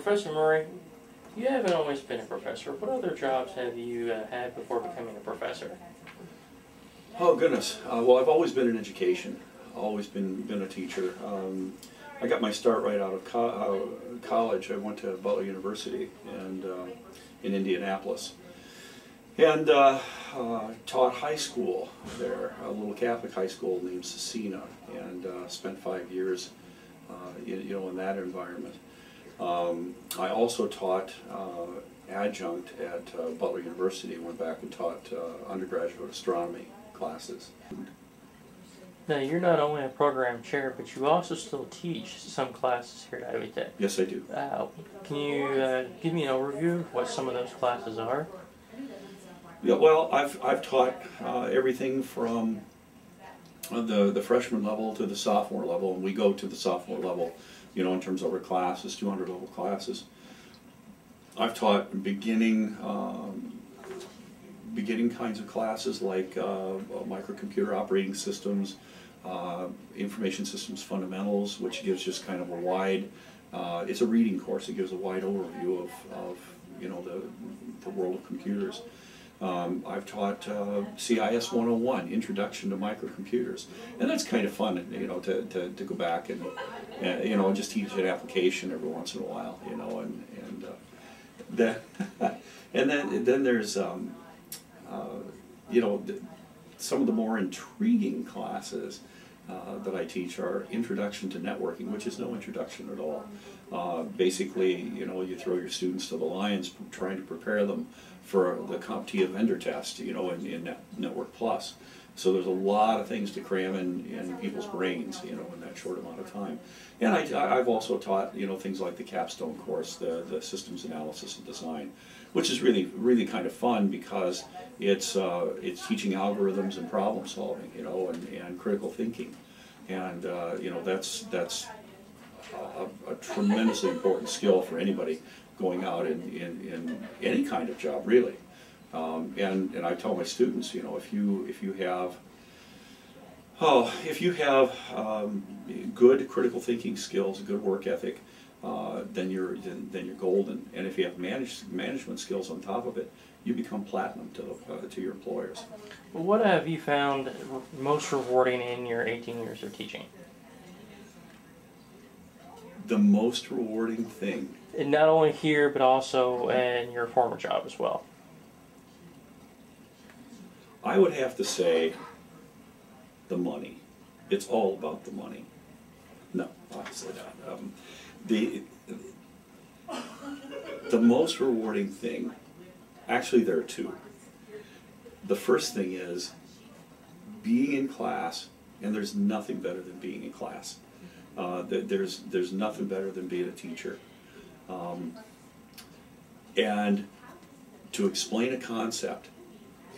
Professor Murray, you haven't always been a professor. What other jobs have you had before becoming a professor? Oh goodness. Well, I've always been in education. Always been a teacher. I got my start right out of college. I went to Butler University and in Indianapolis, and taught high school there, a little Catholic high school named Cecina, and spent 5 years, in that environment. I also taught adjunct at Butler University. Went back and taught undergraduate astronomy classes. Now, you're not only a program chair, but you also still teach some classes here at Ivy Tech. Yes, I do. Can you give me an overview of what some of those classes are? Yeah, well, I've taught everything from the freshman level to the sophomore level, and we go to the sophomore level, in terms of our classes, 200 level classes. I've taught beginning kinds of classes like microcomputer operating systems, information systems fundamentals, which gives just kind of a wide, it's a reading course. It gives a wide overview of the world of computers. I've taught CIS 101, Introduction to Microcomputers, and that's kind of fun, to go back and just teach an application every once in a while, and then there's some of the more intriguing classes that I teach are Introduction to Networking, which is no introduction at all. Basically, you throw your students to the lions trying to prepare them for the CompTIA vendor test, in Network Plus. So there's a lot of things to cram in people's brains, in that short amount of time. And I've also taught, things like the capstone course, the systems analysis and design, which is really kind of fun because it's teaching algorithms and problem solving, and critical thinking, and that's a tremendously important skill for anybody going out in any kind of job, really. And I tell my students, if you have good critical thinking skills, a good work ethic, then you're golden. And if you have management skills on top of it, you become platinum to your employers. Well, what have you found most rewarding in your 18 years of teaching? The most rewarding thing. And not only here, but also in your former job as well. I would have to say the money. It's all about the money. No, obviously not. The most rewarding thing, actually there are two. The first thing is being in class, and there's nothing better than being in class. There's nothing better than being a teacher. And to explain a concept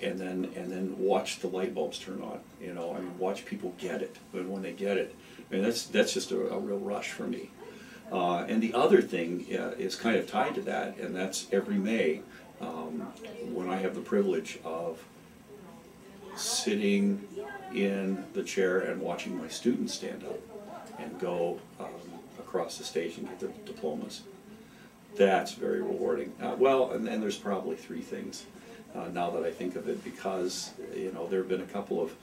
and then watch the light bulbs turn on, watch people get it. And when they get it, that's just a real rush for me. And the other thing is kind of tied to that, and that's every May when I have the privilege of sitting in the chair and watching my students stand up and go across the stage and get their diplomas. That's very rewarding. Well, and there's probably three things now that I think of it, because there have been a couple of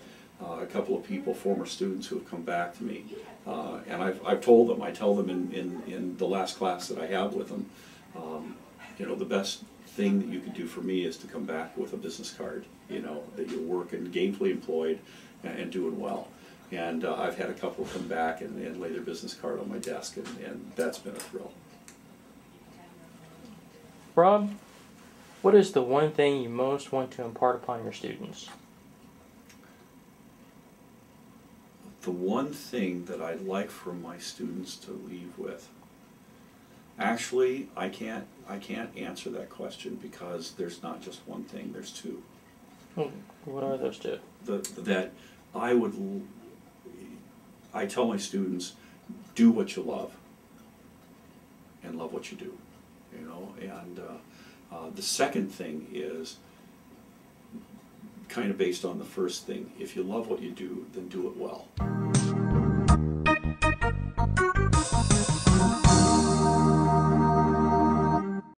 people, former students, who have come back to me, and I've told them. I tell them in the last class that I have with them, the best thing that you could do for me is to come back with a business card, that you're working, gainfully employed, and doing well. And I've had a couple come back and lay their business card on my desk, and that's been a thrill. Rob, what is the one thing you most want to impart upon your students? The one thing that I'd like for my students to leave with, actually, I can't answer that question because there's not just one thing. There's two. What are those two? That I tell my students, do what you love, and love what you do. And the second thing is kind of based on the first thing. If you love what you do, then do it well.